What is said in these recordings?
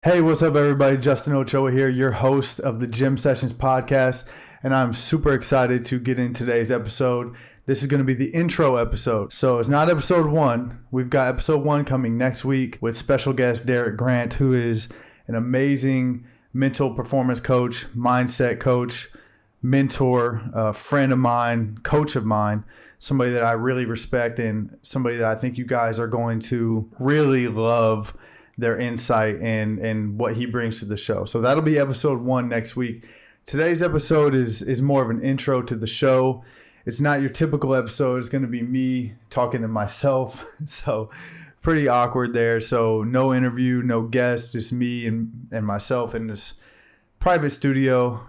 Hey, what's up, everybody? Justin Ochoa here, your host of the Gym Sessions podcast, and I'm super excited to get in today's episode. This is going to be the intro episode. So it's not episode 1. We've got episode 1 coming next week with special guest Derek Grant, who is an amazing mental performance coach, mindset coach, mentor, friend of mine, coach of mine, somebody that I really respect and somebody that I think you guys are going to really love their insight and what he brings to the show. So that'll be episode 1 next week. Today's episode is more of an intro to the show. It's not your typical episode. It's going to be me talking to myself. So pretty awkward there. So no interview, no guest, just me and myself in this private studio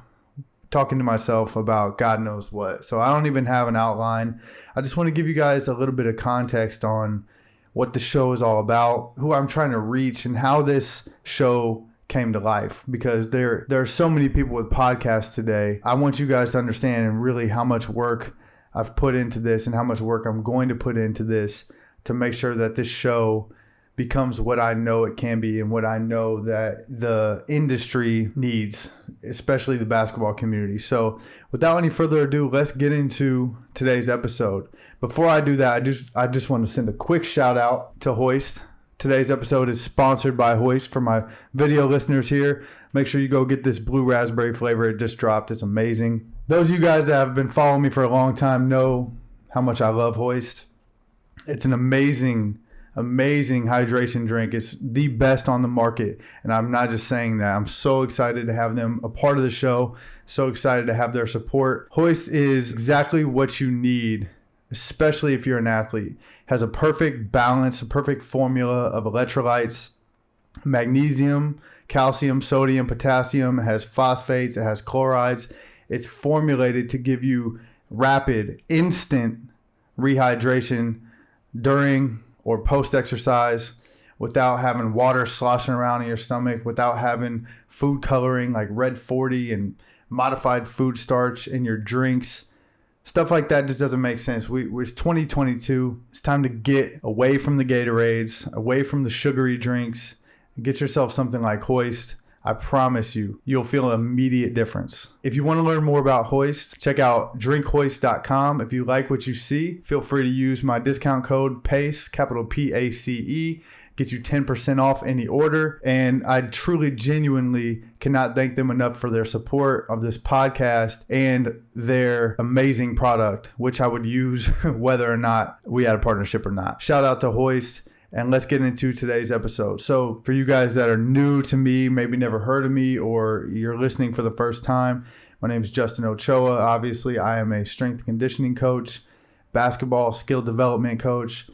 talking to myself about God knows what. So I don't even have an outline. I just want to give you guys a little bit of context on what the show is all about, who I'm trying to reach, and how this show came to life. Because there are so many people with podcasts today. I want you guys to understand and really how much work I've put into this and how much work I'm going to put into this to make sure that this show becomes what I know it can be and what I know that the industry needs, especially the basketball community. So without any further ado, let's get into today's episode. Before I do that, I just want to send a quick shout out to Hoist. Today's episode is sponsored by Hoist. For my video listeners here, make sure you go get this blue raspberry flavor. It just dropped. It's amazing. Those of you guys that have been following me for a long time know how much I love Hoist. It's an amazing hydration drink. It's the best on the market, and I'm not just saying that. I'm so excited to have them a part of the show, so excited to have their support. Hoist is exactly what you need, especially if you're an athlete. It has a perfect balance, a perfect formula of electrolytes, magnesium, calcium, sodium, potassium. It has phosphates, it has chlorides. It's formulated to give you rapid, instant rehydration during or post-exercise without having water sloshing around in your stomach, without having food coloring like Red 40 and modified food starch in your drinks. Stuff like that just doesn't make sense. It's 2022. It's time to get away from the Gatorades, away from the sugary drinks, and get yourself something like Hoist. I promise you'll feel an immediate difference. If you want to learn more about Hoist, check out drinkhoist.com. If you like what you see, feel free to use my discount code PACE, capital P-A-C-E. Get you 10% off any order. And I truly, genuinely cannot thank them enough for their support of this podcast and their amazing product, which I would use whether or not we had a partnership or not. Shout out to Hoist. And let's get into today's episode. So for you guys that are new to me, maybe never heard of me, or you're listening for the first time, my name is Justin Ochoa. Obviously, I am a strength and conditioning coach, basketball skill development coach.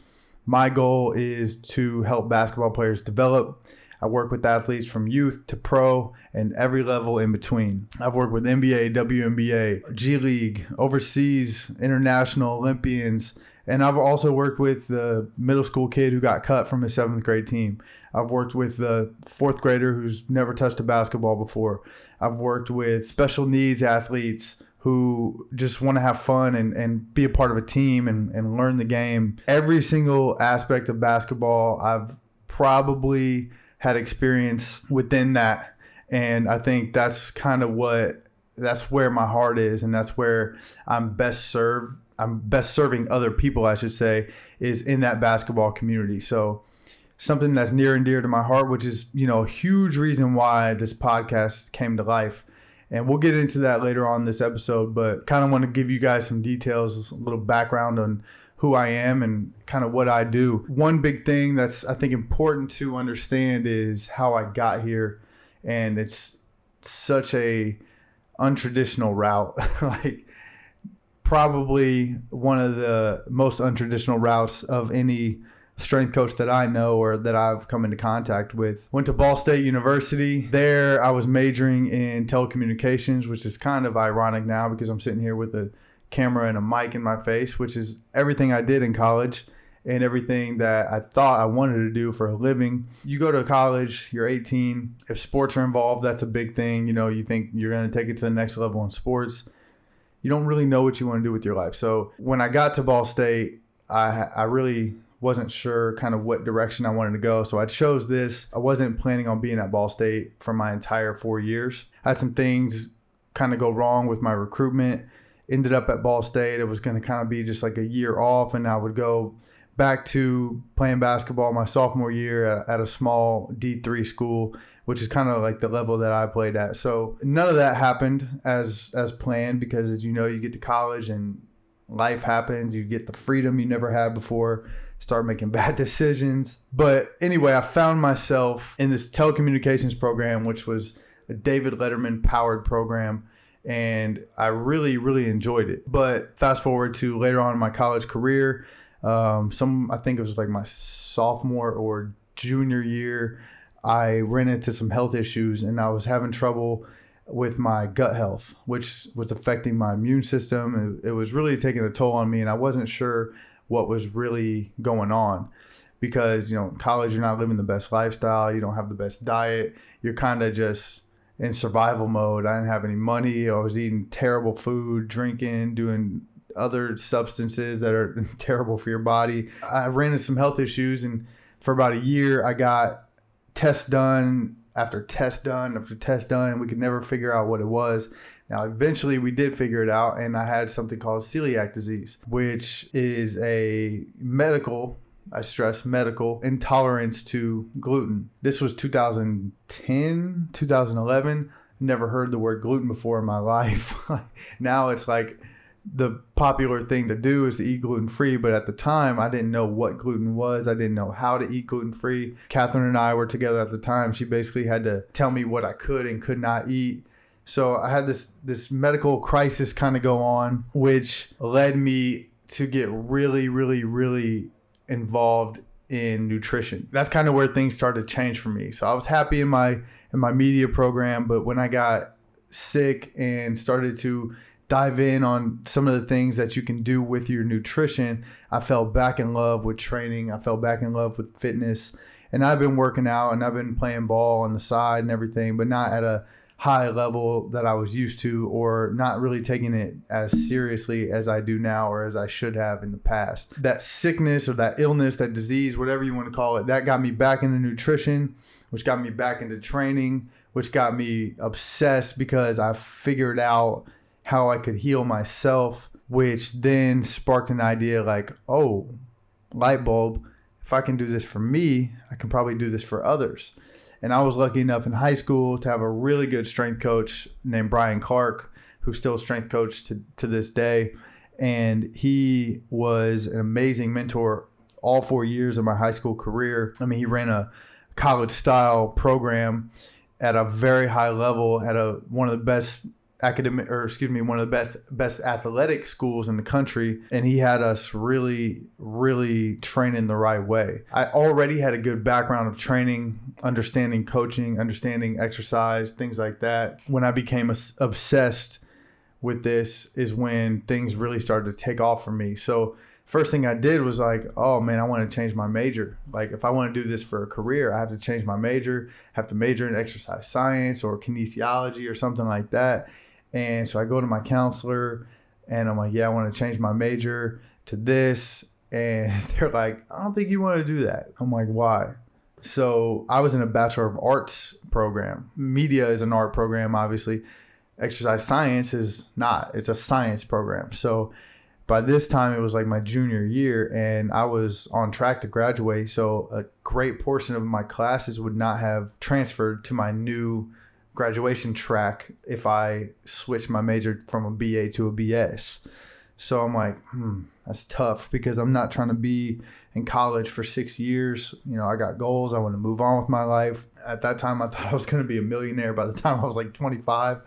My goal is to help basketball players develop. I work with athletes from youth to pro and every level in between. I've worked with NBA, WNBA, G League, overseas, international Olympians, and I've also worked with the middle school kid who got cut from his 7th grade team. I've worked with the 4th grader who's never touched a basketball before. I've worked with special needs athletes who just want to have fun and be a part of a team and learn the game. Every single aspect of basketball, I've probably had experience within that. And I think that's kind of that's where my heart is, and that's where I'm best serving other people, I should say, is in that basketball community. So something that's near and dear to my heart, which is, a huge reason why this podcast came to life. And we'll get into that later on in this episode, but kind of want to give you guys some details, a little background on who I am and kind of what I do. One big thing that's, I think, important to understand is how I got here. And it's such a untraditional route. Like, probably one of the most untraditional routes of any strength coach that I know or that I've come into contact with. Went to Ball State University. There I was majoring in telecommunications, which is kind of ironic now because I'm sitting here with a camera and a mic in my face, which is everything I did in college and everything that I thought I wanted to do for a living. You go to college, you're 18. If sports are involved, that's a big thing. You think you're going to take it to the next level in sports. You don't really know what you want to do with your life. So when I got to Ball State, I really wasn't sure kind of what direction I wanted to go. So I chose this. I wasn't planning on being at Ball State for my entire 4 years. I had some things kind of go wrong with my recruitment. Ended up at Ball State. It was going to kind of be just like a year off, and I would go back to playing basketball my sophomore year at a small D3 school, which is kind of like the level that I played at. So none of that happened as planned, because as you know, you get to college and life happens. You get the freedom you never had before, start making bad decisions. But anyway, I found myself in this telecommunications program, which was a David Letterman powered program. And I really, really enjoyed it. But fast forward to later on in my college career, I think it was like my sophomore or junior year, I ran into some health issues, and I was having trouble with my gut health, which was affecting my immune system. It was really taking a toll on me, and I wasn't sure what was really going on, because, you know, in college, you're not living the best lifestyle. You don't have the best diet. You're kind of just in survival mode. I didn't have any money. I was eating terrible food, drinking, doing other substances that are terrible for your body. I ran into some health issues, and for about a year, I got tests done after test done after test done, and we could never figure out what it was. Now, eventually we did figure it out, and I had something called celiac disease, which is a medical, I stress medical, intolerance to gluten. This was 2010, 2011. Never heard the word gluten before in my life. Now it's like the popular thing to do is to eat gluten-free, but at the time I didn't know what gluten was. I didn't know how to eat gluten-free. Catherine and I were together at the time. She basically had to tell me what I could and could not eat. So I had this medical crisis kind of go on, which led me to get really, really, really involved in nutrition. That's kind of where things started to change for me. So I was happy in my media program, but when I got sick and started to dive in on some of the things that you can do with your nutrition, I fell back in love with training. I fell back in love with fitness, and I've been working out and I've been playing ball on the side and everything, but not at a high level that I was used to, or not really taking it as seriously as I do now, or as I should have in the past. That sickness or that illness, that disease, whatever you want to call it, that got me back into nutrition, which got me back into training, which got me obsessed because I figured out how I could heal myself, which then sparked an idea like, oh, light bulb, if I can do this for me, I can probably do this for others. And I was lucky enough in high school to have a really good strength coach named Brian Clark, who's still a strength coach to this day. And he was an amazing mentor all 4 years of my high school career. I mean, he ran a college style program at a very high level at one of the best one of the best athletic schools in the country, and he had us really, really training the right way. I already had a good background of training, understanding coaching, understanding exercise, things like that. When I became obsessed with this is when things really started to take off for me. So first thing I did was like, oh man, I want to change my major. Like, if I want to do this for a career, I have to change my major, have to major in exercise science or kinesiology or something like that. And so I go to my counselor and I'm like, yeah, I want to change my major to this. And they're like, I don't think you want to do that. I'm like, why? So I was in a Bachelor of Arts program. Media is an art program, obviously. Exercise science is not. It's a science program. So by this time, it was like my junior year, and I was on track to graduate. So a great portion of my classes would not have transferred to my new graduation track if I switched my major from a BA to a BS. So I'm like, that's tough, because I'm not trying to be in college for 6 years. You know, I got goals. I want to move on with my life. At that time, I thought I was going to be a millionaire by the time I was like 25.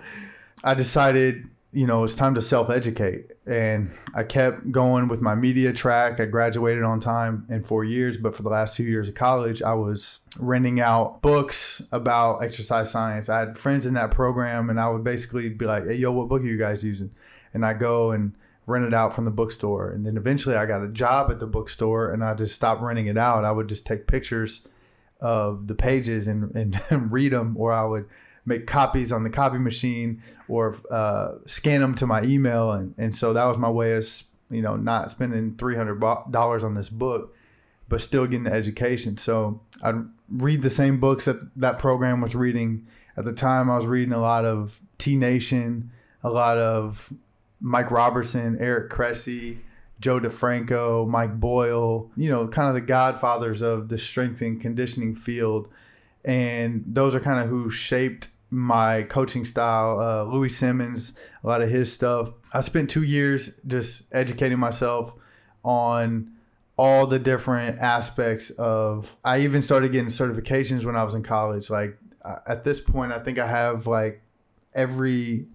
I decided, you know, it's time to self-educate. And I kept going with my media track. I graduated on time in 4 years, but for the last 2 years of college, I was renting out books about exercise science. I had friends in that program, and I would basically be like, hey, yo, what book are you guys using? And I go and rent it out from the bookstore. And then eventually I got a job at the bookstore, and I just stopped renting it out. I would just take pictures of the pages and read them, or I would make copies on the copy machine, or scan them to my email. And so that was my way of, you know, not spending $300 on this book, but still getting the education. So I'd read the same books that program was reading. At the time, I was reading a lot of T Nation, a lot of Mike Robertson, Eric Cressy, Joe DeFranco, Mike Boyle, kind of the godfathers of the strength and conditioning field. And those are kind of who shaped my coaching style. Louis Simmons, a lot of his stuff. I spent 2 years just educating myself on all the different aspects of, I even started getting certifications when I was in college. Like at this point, I think I have like every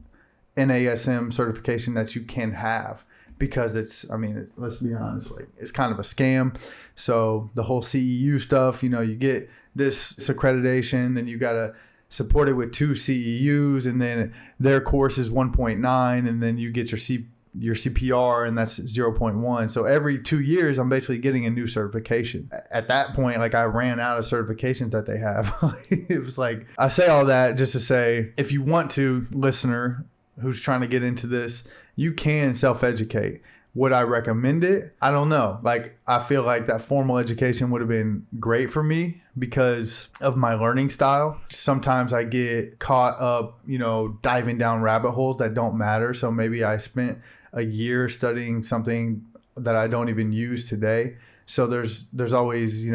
NASM certification that you can have, because let's be honest, like it's kind of a scam. So the whole CEU stuff, you get this accreditation, then you got to support it with 2 CEUs, and then their course is 1.9, and then you get your CPR, and that's 0.1. So every 2 years, I'm basically getting a new certification. At that point, like I ran out of certifications that they have. It was like, I say all that just to say, if you want to, listener who's trying to get into this, you can self-educate. Would I recommend it? I don't know. Like, I feel like that formal education would have been great for me because of my learning style. Sometimes I get caught up, diving down rabbit holes that don't matter. So maybe I spent a year studying something that I don't even use today. So there's always,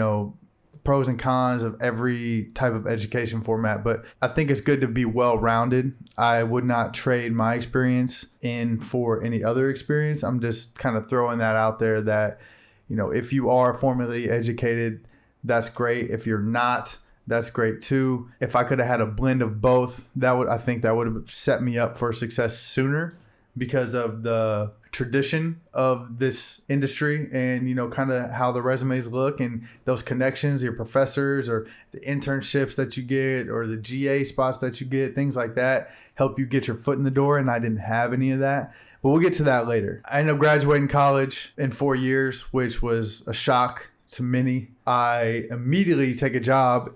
pros and cons of every type of education format, but I think it's good to be well-rounded. I would not trade my experience in for any other experience. I'm just kind of throwing that out there that, if you are formally educated, that's great. If you're not, that's great too. If I could have had a blend of both, I think that would have set me up for success sooner, because of the tradition of this industry and, kind of how the resumes look and those connections, your professors or the internships that you get or the GA spots that you get, things like that help you get your foot in the door. And I didn't have any of that, but we'll get to that later. I ended up graduating college in 4 years, which was a shock to many. I immediately take a job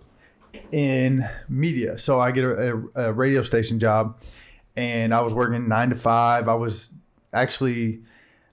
in media. So I get a radio station job. And I was working 9 to 5. I was actually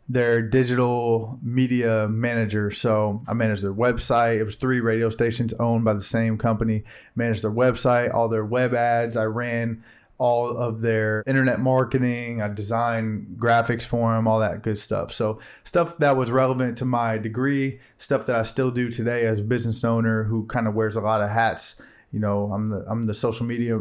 their digital media manager. So I managed their website. It was 3 radio stations owned by the same company. Managed their website, all their web ads. I ran all of their internet marketing. I designed graphics for them, all that good stuff. So stuff that was relevant to my degree, stuff that I still do today as a business owner who kind of wears a lot of hats. I'm the social media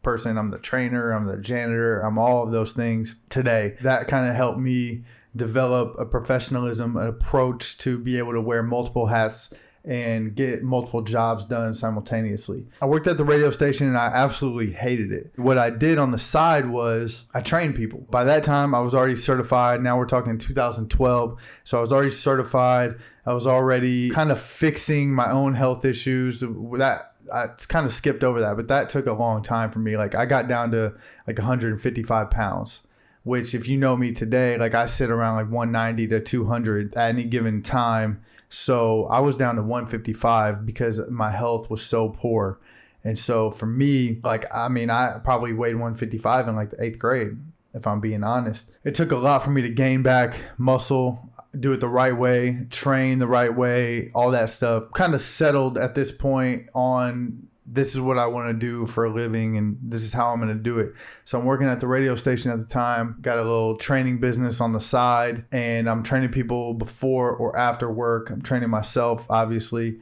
person, I'm the trainer, I'm the janitor, I'm all of those things today. That kind of helped me develop a professionalism, an approach to be able to wear multiple hats and get multiple jobs done simultaneously. I worked at the radio station and I absolutely hated it. What I did on the side was I trained people. By that time, I was already certified. Now we're talking 2012. So I was already certified. I was already kind of fixing my own health issues. I kind of skipped over that, but that took a long time for me. Like I got down to like 155 pounds, which if you know me today, like I sit around like 190 to 200 at any given time. So I was down to 155 because my health was so poor. And so for me, I probably weighed 155 in like the 8th grade, if I'm being honest. It took a lot for me to gain back muscle, do it the right way, train the right way, all that stuff. Kind of settled at this point on this is what I want to do for a living and this is how I'm going to do it. So I'm working at the radio station at the time, got a little training business on the side, and I'm training people before or after work. I'm training myself, obviously,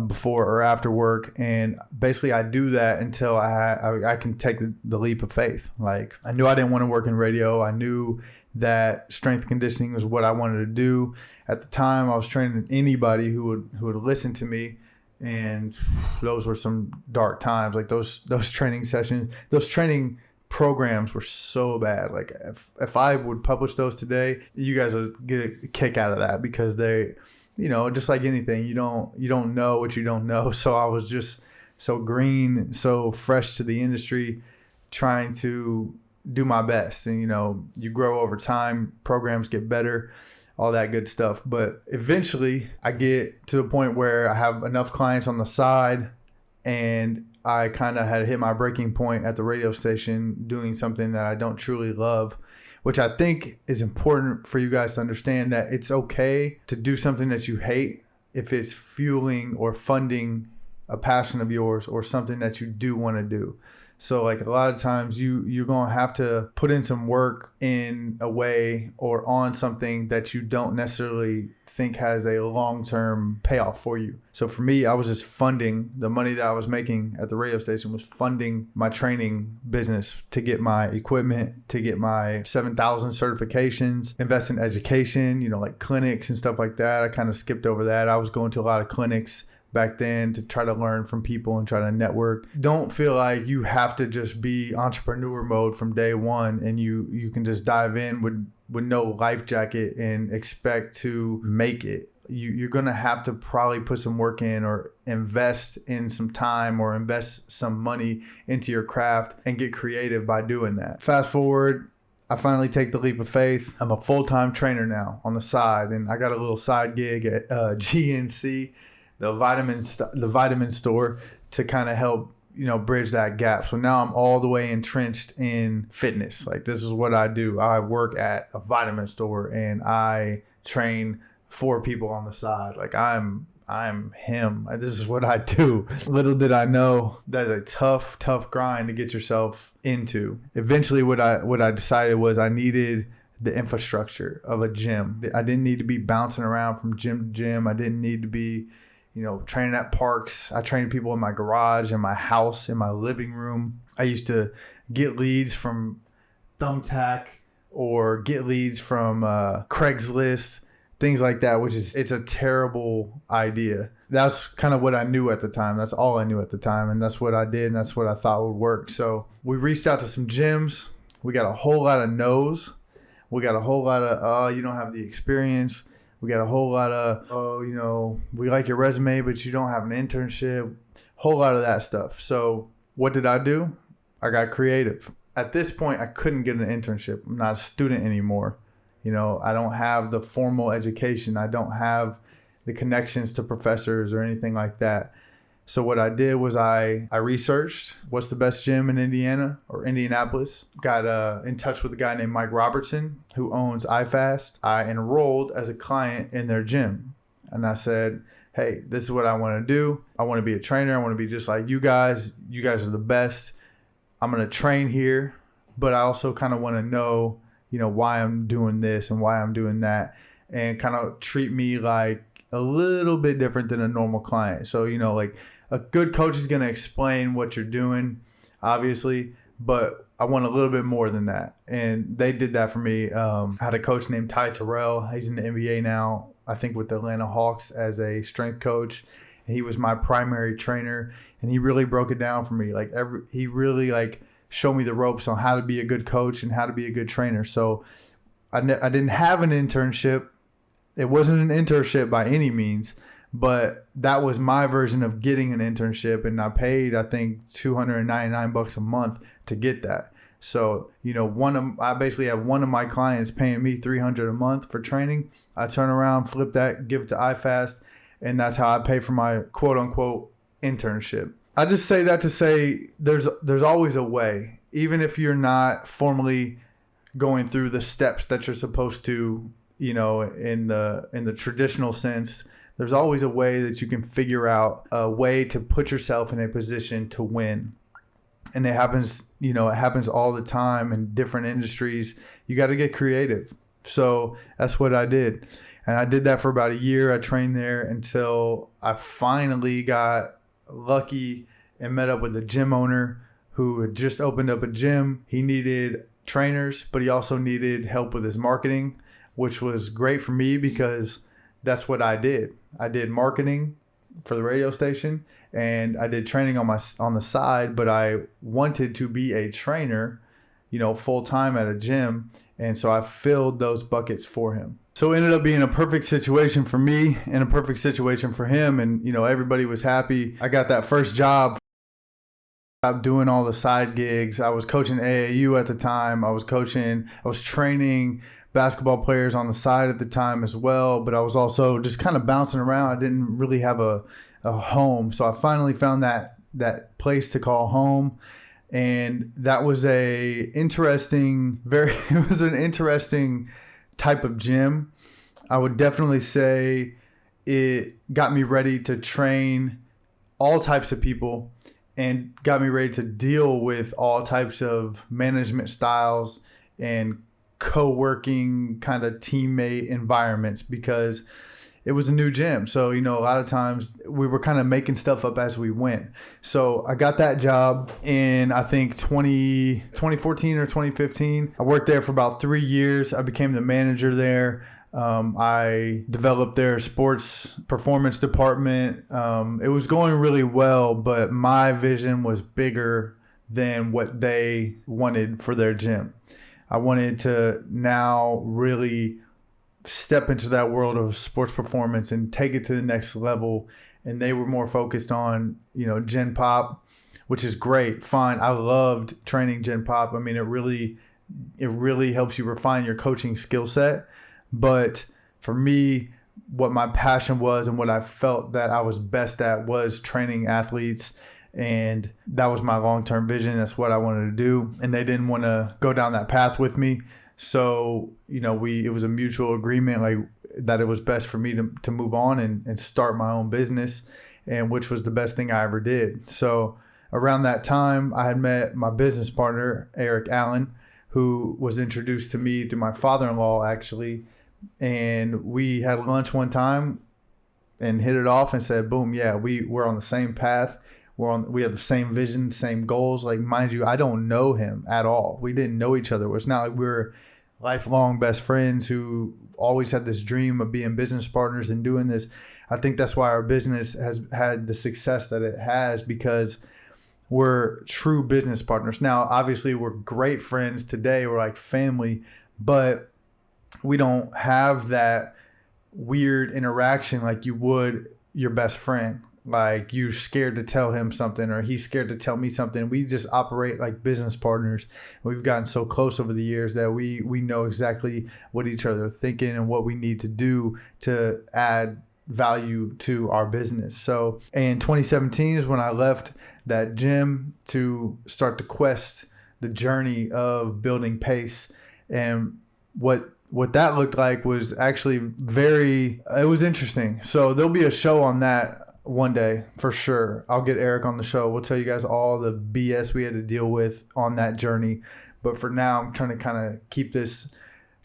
before or after work. And basically I do that until I can take the leap of faith. Like I knew I didn't want to work in radio. I knew that strength conditioning was what I wanted to do. At the time, I was training anybody who would listen to me, and those were some dark times. Like those training sessions, those training programs were so bad. Like if I would publish those today, you guys would get a kick out of that because they, just like anything, you don't know what you don't know. So I was just so green, so fresh to the industry, trying to do my best. And you grow over time, programs get better, all that good stuff. But eventually I get to the point where I have enough clients on the side, and I kind of had hit my breaking point at the radio station doing something that I don't truly love, which I think is important for you guys to understand, that it's okay to do something that you hate if it's fueling or funding a passion of yours or something that you do want to do. So like a lot of times you're going to have to put in some work in a way or on something that you don't necessarily think has a long-term payoff for you. So for me, I was just funding the money that I was making at the radio station was funding my training business to get my equipment, to get my 7,000 certifications, invest in education, like clinics and stuff like that. I kind of skipped over that. I was going to a lot of clinics back then to try to learn from people and try to network. Don't feel like you have to just be entrepreneur mode from day one and you can just dive in with no life jacket and expect to make it. You're going to have to probably put some work in or invest in some time or invest some money into your craft and get creative by doing that. Fast forward, I finally take the leap of faith. I'm a full-time trainer now on the side, and I got a little side gig at GNC, the vitamin store, to kind of help bridge that gap. So now I'm all the way entrenched in fitness. Like, this is what I do. I work at a vitamin store and I train 4 people on the side. Like, I'm him. This is what I do. Little did I know that's a tough grind to get yourself into. Eventually what I decided was I needed the infrastructure of a gym. I didn't need to be bouncing around from gym to gym. I didn't need to be training at parks. I trained people in my garage, in my house, in my living room. I used to get leads from Thumbtack or get leads from Craigslist, things like that, it's a terrible idea. That's kind of what I knew at the time. That's all I knew at the time. And that's what I did. And that's what I thought would work. So we reached out to some gyms. We got a whole lot of no's. We got a whole lot of, you don't have the experience. We got a whole lot of, we like your resume, but you don't have an internship. Whole lot of that stuff. So what did I do? I got creative. At this point, I couldn't get an internship. I'm not a student anymore. I don't have the formal education. I don't have the connections to professors or anything like that. So what I did was I researched what's the best gym in Indiana or Indianapolis. Got in touch with a guy named Mike Robertson who owns iFast. I enrolled as a client in their gym. And I said, hey, this is what I want to do. I want to be a trainer. I want to be just like you guys. You guys are the best. I'm going to train here. But I also kind of want to know, why I'm doing this and why I'm doing that. And kind of treat me like a little bit different than a normal client. So, like a good coach is going to explain what you're doing, obviously, but I want a little bit more than that. And they did that for me. I had a coach named Ty Terrell. He's in the NBA now, I think with the Atlanta Hawks as a strength coach. And he was my primary trainer. And he really broke it down for me. He really showed me the ropes on how to be a good coach and how to be a good trainer. So I didn't have an internship. It wasn't an internship by any means, but that was my version of getting an internship. And I paid, I think, $299 a month to get that. So, I basically have one of my clients paying me $300 a month for training. I turn around, flip that, give it to iFast, and that's how I pay for my quote unquote internship. I just say that to say there's always a way, even if you're not formally going through the steps that you're supposed to, in the traditional sense. There's always a way that you can figure out a way to put yourself in a position to win. And it happens all the time in different industries. You got to get creative. So that's what I did. And I did that for about a year. I trained there until I finally got lucky and met up with a gym owner who had just opened up a gym. He needed trainers, but he also needed help with his marketing, which was great for me because that's what I did. I did marketing for the radio station and I did training on the side, but I wanted to be a trainer, full time at a gym. And so I filled those buckets for him. So it ended up being a perfect situation for me and a perfect situation for him. And, everybody was happy. I got that first job. I'm doing all the side gigs. I was coaching AAU at the time. I was training basketball players on the side at the time as well. But I was also just kind of bouncing around. I didn't really have a home. So I finally found that place to call home. And that was it was an interesting type of gym. I would definitely say it got me ready to train all types of people and got me ready to deal with all types of management styles and co-working kind of teammate environments, because it was a new gym. So, a lot of times we were kind of making stuff up as we went. So I got that job in, I think, 2014 or 2015. I worked there for about 3 years. I became the manager there. I developed their sports performance department. It was going really well, but my vision was bigger than what they wanted for their gym. I wanted to now really step into that world of sports performance and take it to the next level. And they were more focused on, Gen Pop, which is great. Fine. I loved training Gen Pop. I mean, it really helps you refine your coaching skill set. But for me, what my passion was and what I felt that I was best at was training athletes. And that was my long-term vision. That's what I wanted to do. And they didn't want to go down that path with me. So, it was a mutual agreement that it was best for me to move on and start my own business, and which was the best thing I ever did. So around that time, I had met my business partner, Eric Allen, who was introduced to me through my father-in-law, actually. And we had lunch one time and hit it off and said, boom, yeah, we're on the same path. We have the same vision, same goals. Like, mind you, I don't know him at all. We didn't know each other. It's not like we were lifelong best friends who always had this dream of being business partners and doing this. I think that's why our business has had the success that it has, because we're true business partners. Now, obviously, we're great friends today. We're like family, but we don't have that weird interaction like you would your best friend. Like, you're scared to tell him something or he's scared to tell me something. We just operate like business partners. We've gotten so close over the years that we know exactly what each other are thinking and what we need to do to add value to our business. So in 2017 is when I left that gym to start the journey of building Pace. And what that looked like was actually it was interesting. So there'll be a show on that one day for sure. I'll get Eric on the show. We'll tell you guys all the BS we had to deal with on that journey. But for now, I'm trying to kind of keep this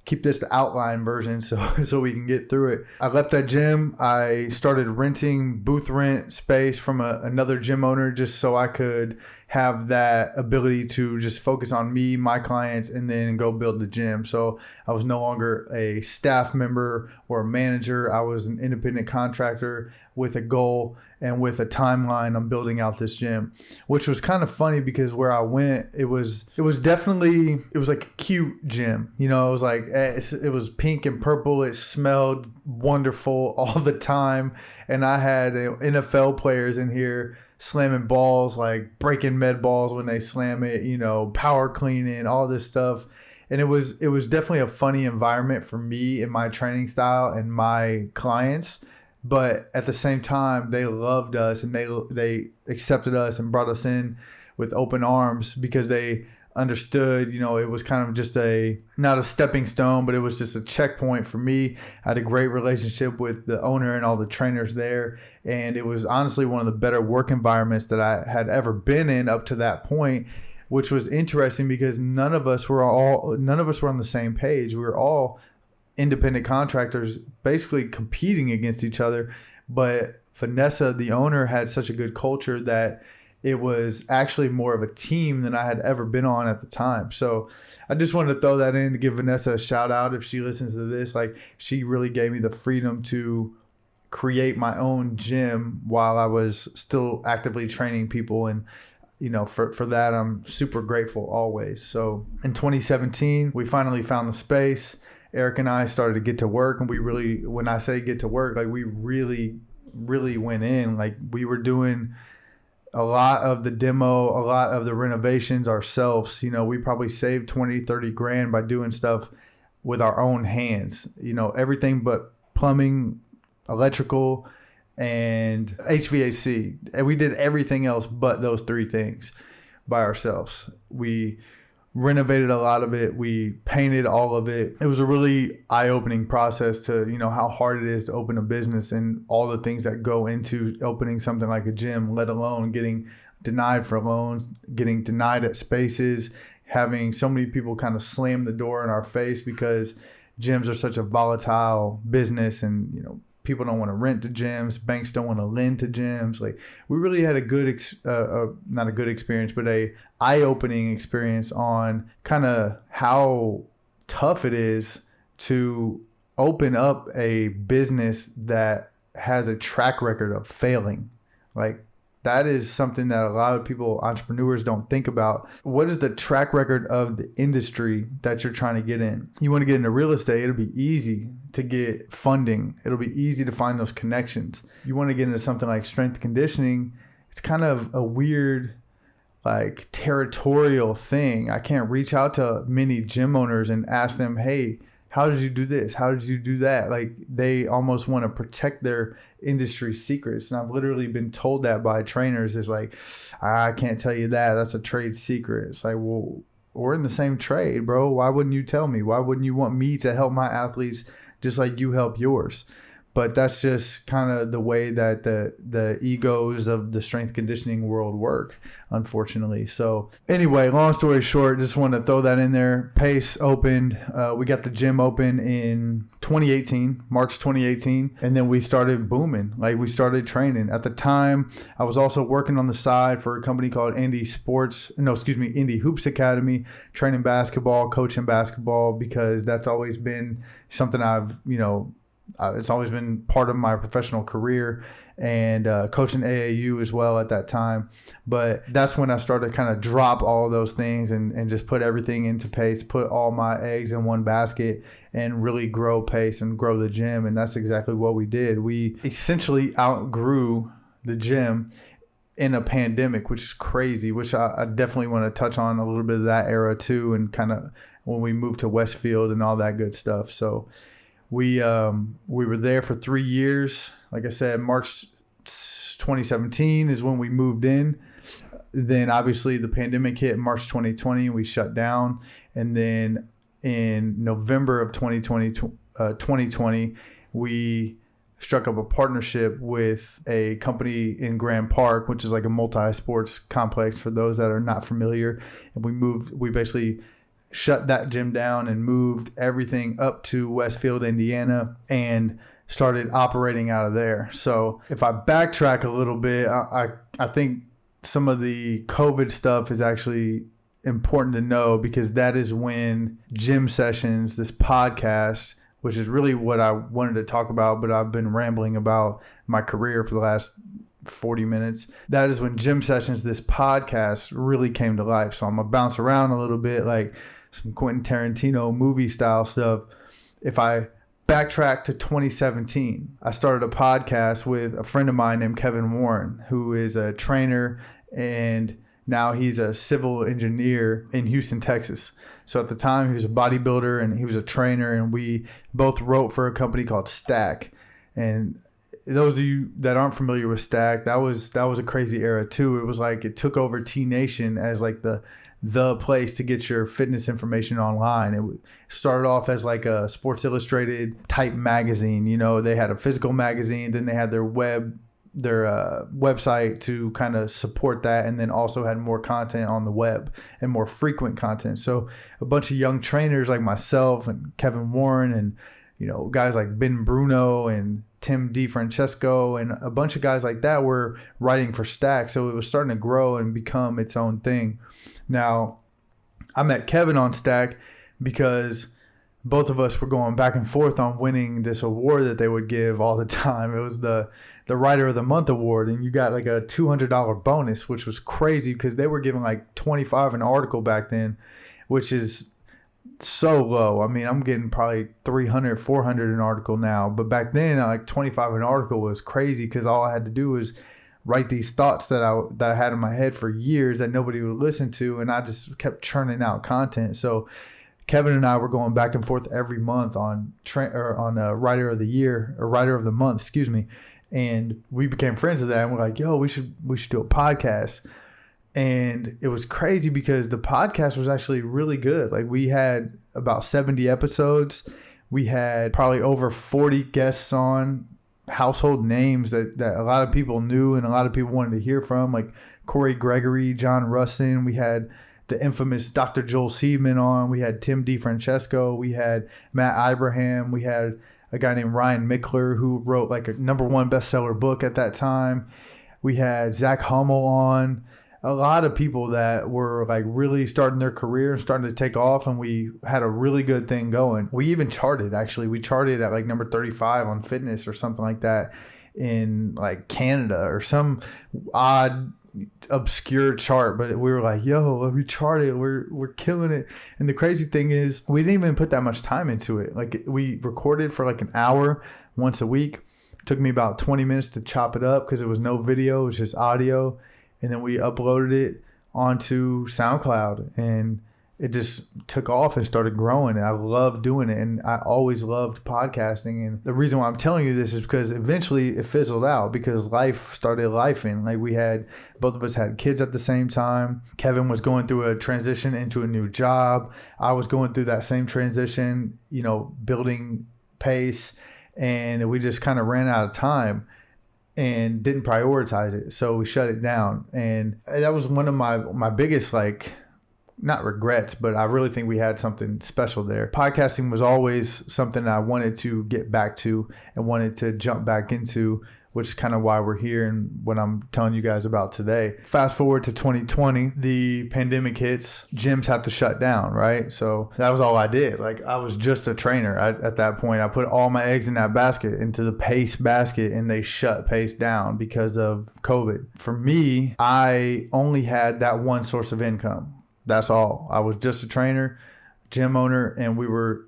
the outline version so we can get through it. I left that gym. I started renting booth rent space from another gym owner just so I could have that ability to just focus on me, my clients, and then go build the gym. So I was no longer a staff member or a manager. I was an independent contractor with a goal and with a timeline on building out this gym, which was kind of funny because where I went, it was like a cute gym. It was like, it was pink and purple. It smelled wonderful all the time. And I had NFL players in here slamming balls, like breaking med balls when they slam it, power cleaning, all this stuff. And it was definitely a funny environment for me and my training style and my clients. But at the same time, they loved us and they accepted us and brought us in with open arms because they understood, it was kind of just not a stepping stone, but it was just a checkpoint for me. I had a great relationship with the owner and all the trainers there. And it was honestly one of the better work environments that I had ever been in up to that point, which was interesting because none of us were on the same page. We were all independent contractors basically competing against each other. But Vanessa, the owner, had such a good culture that it was actually more of a team than I had ever been on at the time. So I just wanted to throw that in to give Vanessa a shout out if she listens to this. Like, she really gave me the freedom to create my own gym while I was still actively training people. And, for that, I'm super grateful always. So in 2017, we finally found the space. Eric and I started to get to work, and when I say get to work, like, we really, really went in. Like, we were doing a lot of the demo, a lot of the renovations ourselves. We probably saved 20, 30 grand by doing stuff with our own hands, everything but plumbing, electrical, and HVAC. And we did everything else but those three things by ourselves. We renovated a lot of it. We painted all of it. It was a really eye-opening process to, how hard it is to open a business and all the things that go into opening something like a gym, let alone getting denied for loans, getting denied at spaces, having so many people kind of slam the door in our face because gyms are such a volatile business, and people don't want to rent to gyms, banks don't want to lend to gyms. Like, we really had a good not a good experience, but a eye-opening experience on kind of how tough it is to open up a business that has a track record of failing. Like, that is something that a lot of people, entrepreneurs, don't think about. What is the track record of the industry that you're trying to get in? You want to get into real estate, it'll be easy to get funding. It'll be easy to find those connections. You want to get into something like strength conditioning, it's kind of a weird, like, territorial thing. I can't reach out to many gym owners and ask them, hey, how did you do this? How did you do that? Like, they almost want to protect their industry secrets. And I've literally been told that by trainers. It's like, I can't tell you that. That's a trade secret. It's like, well, we're in the same trade, bro. Why wouldn't you tell me? Why wouldn't you want me to help my athletes just like you help yours? But that's just kind of the way that the egos of the strength conditioning world work, unfortunately. So anyway, long story short, just want to throw that in there. Pace opened. We got the gym open in 2018, March 2018. And then we started booming. Like, we started training. At the time, I was also working on the side for a company called Indy Hoops Academy, training basketball, coaching basketball, because that's always been something I've, it's always been part of my professional career, and coaching AAU as well at that time. But that's when I started to kind of drop all of those things and just put everything into Pace, put all my eggs in one basket, and really grow Pace and grow the gym. And that's exactly what we did. We essentially outgrew the gym in a pandemic, which is crazy, which I definitely want to touch on a little bit of that era too, and kind of when we moved to Westfield and all that good stuff. So we were there for 3 years. Like I said, March 2017 is when we moved in. Then obviously the pandemic hit in March 2020 and we shut down. And then in November of 2020, we struck up a partnership with a company in Grand Park, which is like a multi-sports complex for those that are not familiar. And we basically shut that gym down and moved everything up to Westfield, Indiana, and started operating out of there. So if I backtrack a little bit, I think some of the COVID stuff is actually important to know, because that is when Gym Sessions, this podcast, which is really what I wanted to talk about, but I've been rambling about my career for the last 40 minutes. That is when Gym Sessions, this podcast, really came to life. So I'm going to bounce around a little bit, like some Quentin Tarantino movie style stuff. If I backtrack to 2017, I started a podcast with a friend of mine named Kevin Warren, who is a trainer, and now he's a civil engineer in Houston, Texas. So at the time, he was a bodybuilder and he was a trainer, and we both wrote for a company called Stack. And those of you that aren't familiar with Stack, that was a crazy era too. It was like it took over T Nation as like the place to get your fitness information online. It started off as like a Sports Illustrated type magazine. They had a physical magazine, then they had their website to kind of support that, and then also had more content on the web and more frequent content. So a bunch of young trainers like myself and Kevin Warren and guys like Ben Bruno and Tim DiFrancesco and a bunch of guys like that were writing for Stack. So it was starting to grow and become its own thing. Now, I met Kevin on Stack because both of us were going back and forth on winning this award that they would give all the time. It was the Writer of the Month award, and you got like a $200 bonus, which was crazy because they were giving like $25 an article back then, which is so low. I mean, I'm getting probably $300, $400 an article now, but back then, like $25 an article was crazy because all I had to do was write these thoughts that I had in my head for years that nobody would listen to, and I just kept churning out content. So Kevin and I were going back and forth every month on Writer of the Year, or Writer of the Month, excuse me, and we became friends with that. And we're like, yo, we should do a podcast. And it was crazy because the podcast was actually really good. Like we had about 70 episodes. We had probably over 40 guests on, household names that a lot of people knew and a lot of people wanted to hear from, like Corey Gregory, John Russin. We had the infamous Dr. Joel Seedman on. We had Tim DeFrancesco. We had Matt Ibrahim. We had a guy named Ryan Mickler who wrote like a #1 bestseller book at that time. We had Zach Hummel on. A lot of people that were like really starting their career and starting to take off, and we had a really good thing going. We even charted, actually. We charted at like number 35 on fitness or something like that in like Canada or some odd obscure chart, but we were like, yo, we charted, we're killing it. And the crazy thing is we didn't even put that much time into it. Like we recorded for like an hour once a week. It took me about 20 minutes to chop it up because it was no video, it was just audio. And then we uploaded it onto SoundCloud, and it just took off and started growing. And I loved doing it, and I always loved podcasting. And the reason why I'm telling you this is because eventually it fizzled out because life started lifing. Like both of us had kids at the same time. Kevin was going through a transition into a new job. I was going through that same transition, building pace, and we just kind of ran out of time and didn't prioritize it. So we shut it down. And that was one of my biggest, not regrets, but I really think we had something special there. Podcasting was always something I wanted to get back to and wanted to jump back into, which is kind of why we're here and what I'm telling you guys about today. Fast forward to 2020, the pandemic hits, gyms have to shut down, right? So that was all I did. Like I was just a trainer at that point. I put all my eggs in that basket, into the Pace basket, and they shut Pace down because of COVID. For me, I only had that one source of income. That's all. I was just a trainer, gym owner, and we were,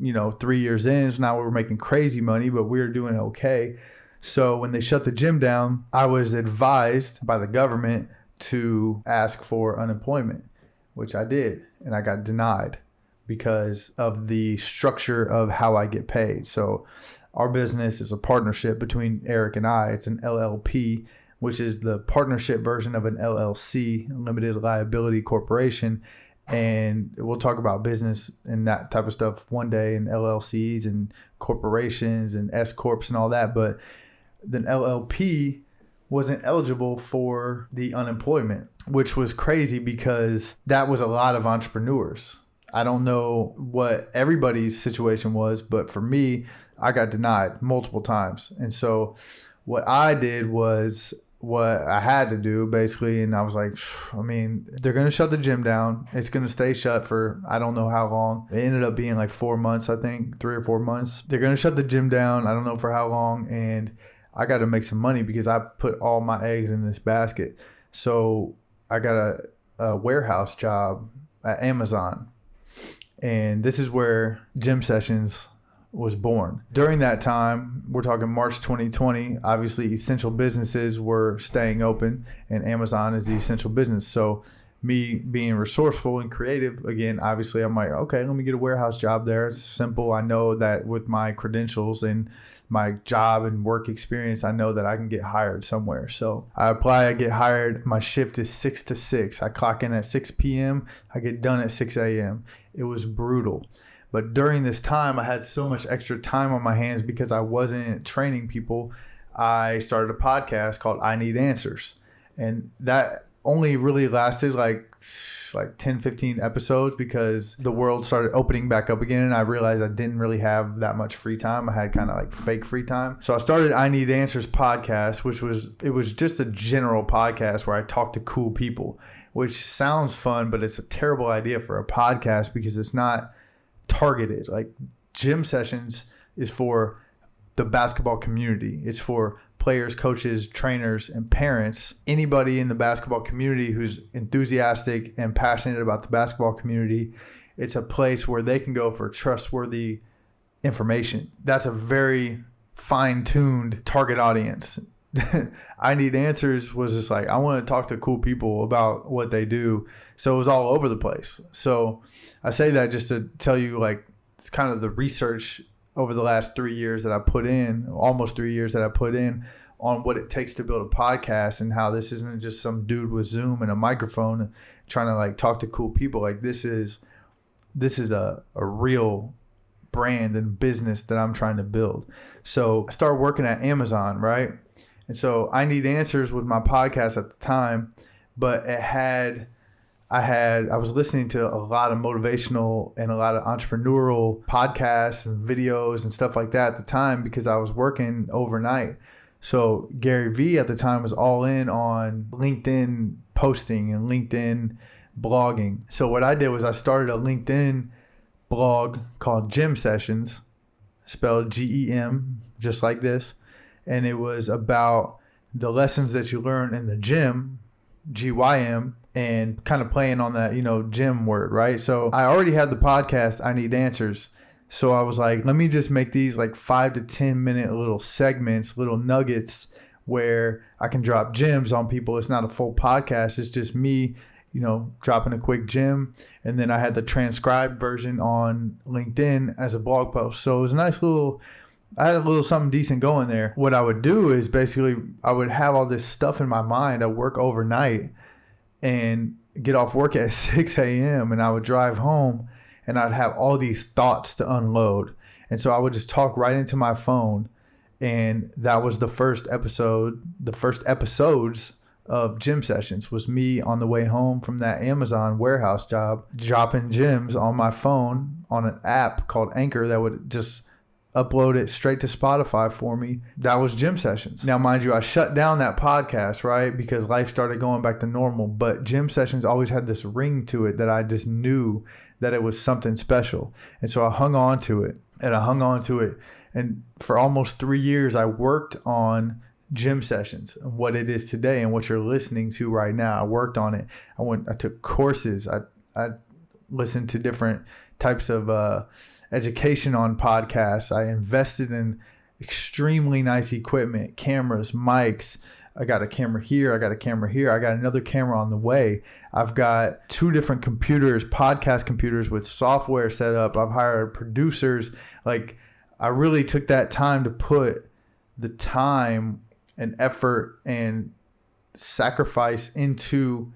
3 years in. So now we were making crazy money, but we were doing okay. So when they shut the gym down, I was advised by the government to ask for unemployment, which I did, and I got denied because of the structure of how I get paid. So our business is a partnership between Eric and I. It's an LLP, which is the partnership version of an LLC, limited liability corporation. And we'll talk about business and that type of stuff one day, and LLCs and corporations and S corps and all that. But then LLP wasn't eligible for the unemployment, which was crazy because that was a lot of entrepreneurs. I don't know what everybody's situation was, but for me, I got denied multiple times. And so what I did was what I had to do basically. And I was like, they're going to shut the gym down. It's going to stay shut for, I don't know how long. It ended up being like 4 months, I think 3 or 4 months. They're going to shut the gym down. I don't know for how long. And I got to make some money because I put all my eggs in this basket. So I got a warehouse job at Amazon. And this is where Gym Sessions was born. During that time, we're talking March 2020, obviously essential businesses were staying open, and Amazon is the essential business. So me being resourceful and creative, again, obviously I'm like, okay, let me get a warehouse job there. It's simple. I know that with my credentials and my job and work experience, I know that I can get hired somewhere. So I apply, I get hired. My shift is 6 to 6. I clock in at 6 p.m. I get done at 6 a.m. It was brutal. But during this time, I had so much extra time on my hands because I wasn't training people. I started a podcast called I Need Answers. And that only really lasted like 10, 15 episodes because the world started opening back up again. And I realized I didn't really have that much free time. I had kind of like fake free time. So I started I Need Answers podcast, it was just a general podcast where I talk to cool people, which sounds fun, but it's a terrible idea for a podcast because it's not targeted. Like Gym Sessions is for the basketball community. It's for players, coaches, trainers, and parents. Anybody in the basketball community who's enthusiastic and passionate about the basketball community. It's a place where they can go for trustworthy information. That's a very fine-tuned target audience. I Need Answers was just like, I want to talk to cool people about what they do. So it was all over the place. So I say that just to tell you, like, it's kind of the research over the last 3 years that I put in, almost 3 years that I put in, on what it takes to build a podcast and how this isn't just some dude with Zoom and a microphone trying to like talk to cool people. Like this is a real brand and business that I'm trying to build. So I started working at Amazon, right? And so I Need Answers with my podcast at the time, but I was listening to a lot of motivational and a lot of entrepreneurial podcasts and videos and stuff like that at the time because I was working overnight. So Gary Vee at the time was all in on LinkedIn posting and LinkedIn blogging. So what I did was I started a LinkedIn blog called Gym Sessions, spelled GEM, just like this. And it was about the lessons that you learn in the gym, GYM, and kind of playing on that, gym word, right? So I already had the podcast, I Need Answers. So I was like, let me just make these like 5 to 10 minute little segments, little nuggets where I can drop gems on people. It's not a full podcast. It's just me, dropping a quick gem. And then I had the transcribed version on LinkedIn as a blog post. So it was a nice I had a little something decent going there. What I would do is basically I would have all this stuff in my mind. I work overnight and get off work at 6 a.m. and I would drive home and I'd have all these thoughts to unload. And so I would just talk right into my phone. And that was the first episodes of Gym Sessions was me on the way home from that Amazon warehouse job, dropping gems on my phone on an app called Anchor that would just upload it straight to Spotify for me. That was Gym Sessions. Now, mind you, I shut down that podcast, right? Because life started going back to normal. But Gym Sessions always had this ring to it that I just knew that it was something special. And so I hung on to it. And for almost 3 years, I worked on Gym Sessions and what it is today and what you're listening to right now. I worked on it. I took courses. I listened to different types of education on podcasts. I invested in extremely nice equipment, cameras, mics. I got a camera here. I got a camera here. I got another camera on the way. I've got 2 different computers, podcast computers with software set up. I've hired producers. Like I really took that time to put the time and effort and sacrifice into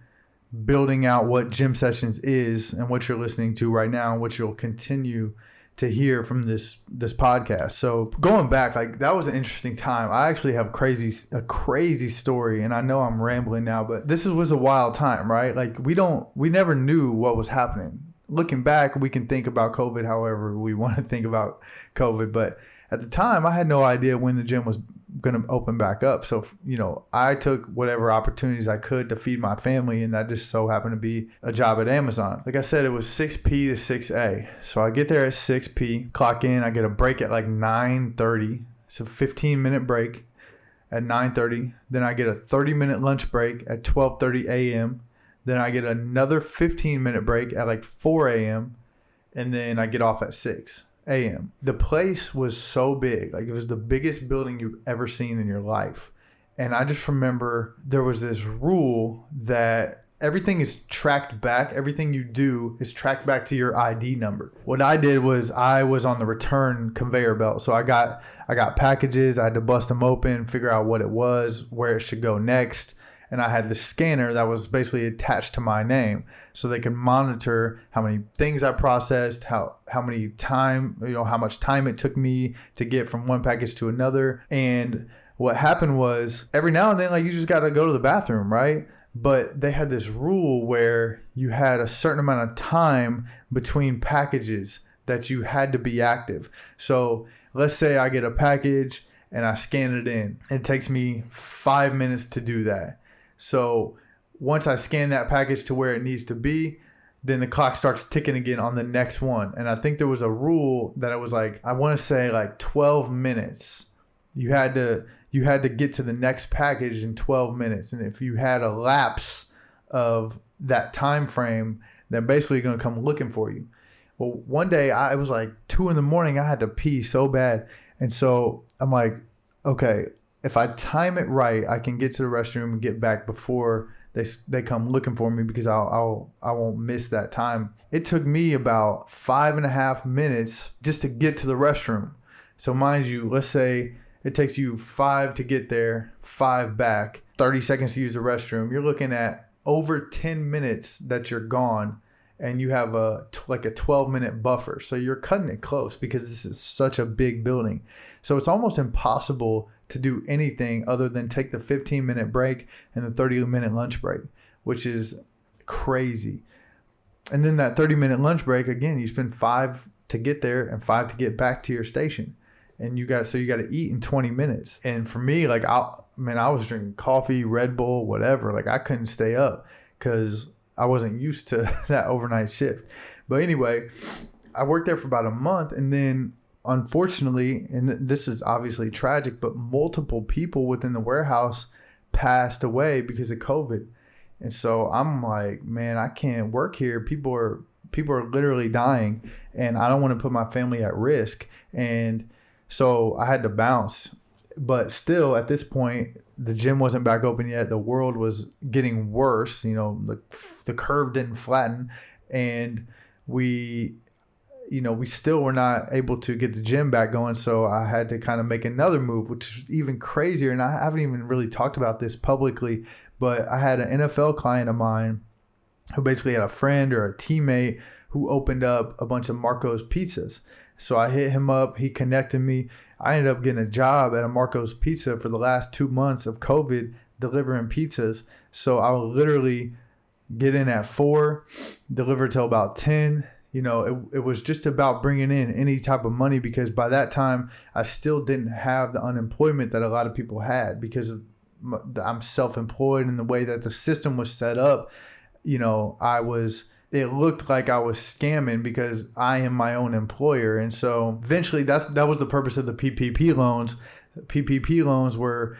building out what Gym Sessions is and what you're listening to right now and what you'll continue to hear from this podcast. So going back, like that was an interesting time. I actually have a crazy story, and I know I'm rambling now, but this was a wild time, right? Like we never knew what was happening. Looking back, we can think about COVID however we want to think about COVID, but at the time I had no idea when the gym was going to open back up. So, I took whatever opportunities I could to feed my family, and that just so happened to be a job at Amazon. Like I said, it was 6 p to 6 a. So I get there at 6 p, clock in, I get a break at like 9:30. It's a 15-minute break at 9:30. Then I get a 30-minute lunch break at 12:30 a.m. Then I get another 15-minute break at like 4 a.m. And then I get off at 6 a.m. The place was so big. Like it was the biggest building you've ever seen in your life. And I just remember there was this rule that everything is tracked back. Everything you do is tracked back to your ID number. What I did was I was on the return conveyor belt. So I got packages. I had to bust them open, figure out what it was, where it should go next. And I had the scanner that was basically attached to my name, so they could monitor how many things I processed, how much time it took me to get from one package to another. And what happened was every now and then, like you just got to go to the bathroom, right? But they had this rule where you had a certain amount of time between packages that you had to be active. So let's say I get a package and I scan it in. It takes me 5 minutes to do that. So once I scan that package to where it needs to be, then the clock starts ticking again on the next one. And I think there was a rule that it was like, I want to say like 12 minutes. You had to get to the next package in 12 minutes. And if you had a lapse of that time frame, they're basically going to come looking for you. Well, one day it was like 2 a.m. I had to pee so bad. And so I'm like, okay, if I time it right, I can get to the restroom and get back before they come looking for me because I won't miss that time. It took me about 5.5 minutes just to get to the restroom. So mind you, let's say it takes you 5 to get there, 5 back, 30 seconds to use the restroom. You're looking at over 10 minutes that you're gone, and you have a 12-minute buffer. So you're cutting it close because this is such a big building. So it's almost impossible to do anything other than take the 15-minute break and the 30-minute lunch break, which is crazy. And then that 30-minute lunch break, again, you spend 5 to get there and 5 to get back to your station. And you got to eat in 20 minutes. And for me, like, I was drinking coffee, Red Bull, whatever. Like, I couldn't stay up because I wasn't used to that overnight shift. But anyway, I worked there for about a month, and then unfortunately, and this is obviously tragic, but multiple people within the warehouse passed away because of COVID. And so I'm like, man, I can't work here. People are literally dying, and I don't want to put my family at risk. And so I had to bounce. But still, at this point, the gym wasn't back open yet. The world was getting worse. You know, the curve didn't flatten, and we still were not able to get the gym back going. So I had to kind of make another move, which is even crazier. And I haven't even really talked about this publicly, but I had an NFL client of mine who basically had a friend or a teammate who opened up a bunch of Marco's pizzas. So I hit him up. He connected me. I ended up getting a job at a Marco's Pizza for the last 2 months of COVID, delivering pizzas. So I would literally get in at 4, deliver till about 10. You know, it was just about bringing in any type of money, because by that time I still didn't have the unemployment that a lot of people had, because I'm self-employed, and the way that the system was set up, you know, it looked like I was scamming because I am my own employer. And so eventually that was the purpose of the PPP loans. PPP loans were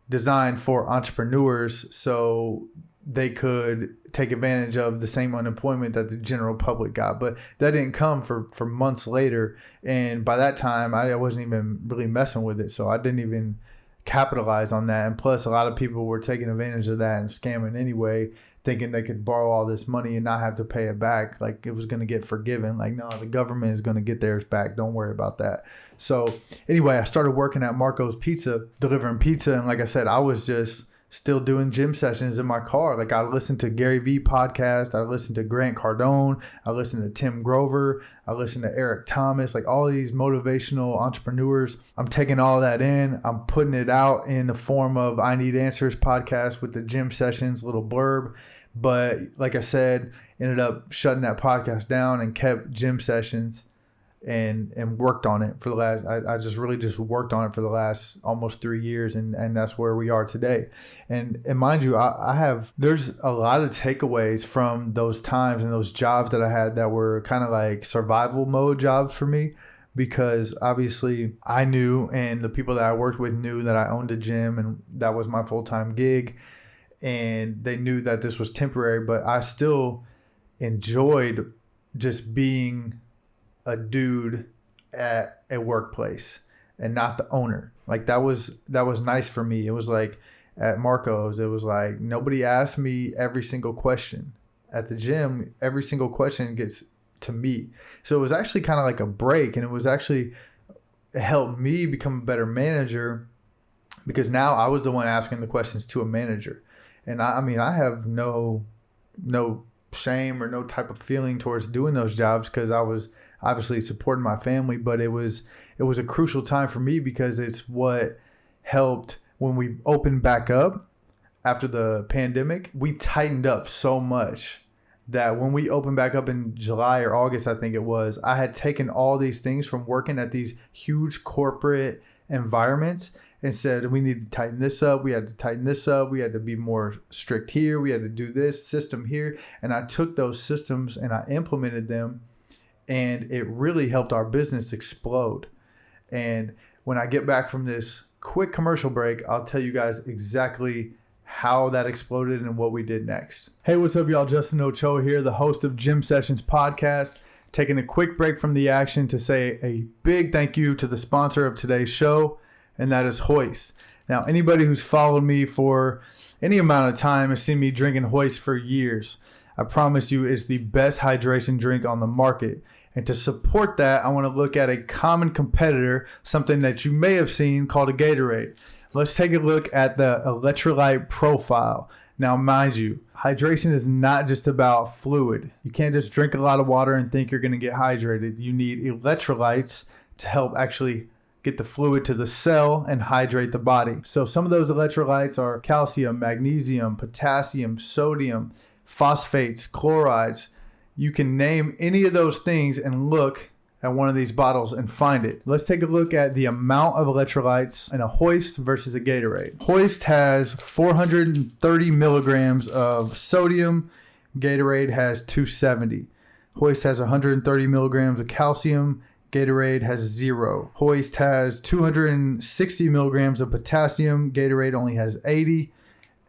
designed for entrepreneurs so they could take advantage of the same unemployment that the general public got. But that didn't come for months later. And by that time, I wasn't even really messing with it. So I didn't even capitalize on that. And plus, a lot of people were taking advantage of that and scamming anyway, thinking they could borrow all this money and not have to pay it back. Like it was going to get forgiven. Like, no, the government is going to get theirs back. Don't worry about that. So anyway, I started working at Marco's Pizza, delivering pizza. And like I said, I was just still doing gym sessions in my car. Like I listened to Gary Vee podcast. I listened to Grant Cardone. I listened to Tim Grover. I listened to Eric Thomas, like all these motivational entrepreneurs. I'm taking all that in. I'm putting it out in the form of I Need Answers podcast with the gym sessions, little blurb. But like I said, ended up shutting that podcast down and kept gym sessions and worked on it for the last, I just worked on it for the last almost 3 years. And that's where we are today. And mind you, there's a lot of takeaways from those times and those jobs that I had that were kind of like survival mode jobs for me, because obviously I knew, and the people that I worked with knew, that I owned a gym and that was my full-time gig. And they knew that this was temporary, but I still enjoyed just being a dude at a workplace and not the owner. Like that was nice for me. It was like at Marco's, it was like nobody asked me every single question. At the gym, every single question gets to me. So it was actually kind of like a break, and it helped me become a better manager, because now I was the one asking the questions to a manager. And I have no shame or no type of feeling towards doing those jobs, because I was obviously supporting my family. But it was a crucial time for me, because it's what helped when we opened back up after the pandemic. We tightened up so much that when we opened back up in July or August, I think it was, I had taken all these things from working at these huge corporate environments and said, we need to tighten this up. We had to tighten this up. We had to be more strict here. We had to do this system here. And I took those systems and I implemented them, and it really helped our business explode. And when I get back from this quick commercial break, I'll tell you guys exactly how that exploded and what we did next. Hey, what's up, y'all? Justin Ochoa here, the host of Gym Sessions Podcast, taking a quick break from the action to say a big thank you to the sponsor of today's show, and that is Hoist. Now, anybody who's followed me for any amount of time has seen me drinking Hoist for years. I promise you it's the best hydration drink on the market. And to support that, I want to look at a common competitor, something that you may have seen called a Gatorade. Let's take a look at the electrolyte profile. Now, mind you, hydration is not just about fluid. You can't just drink a lot of water and think you're going to get hydrated. You need electrolytes to help actually get the fluid to the cell and hydrate the body. So some of those electrolytes are calcium, magnesium, potassium, sodium, phosphates, chlorides. You can name any of those things and look at one of these bottles and find it. Let's take a look at the amount of electrolytes in a Hoist versus a Gatorade. Hoist has 430 milligrams of sodium. Gatorade has 270. Hoist has 130 milligrams of calcium. Gatorade has 0. Hoist has 260 milligrams of potassium. Gatorade only has 80.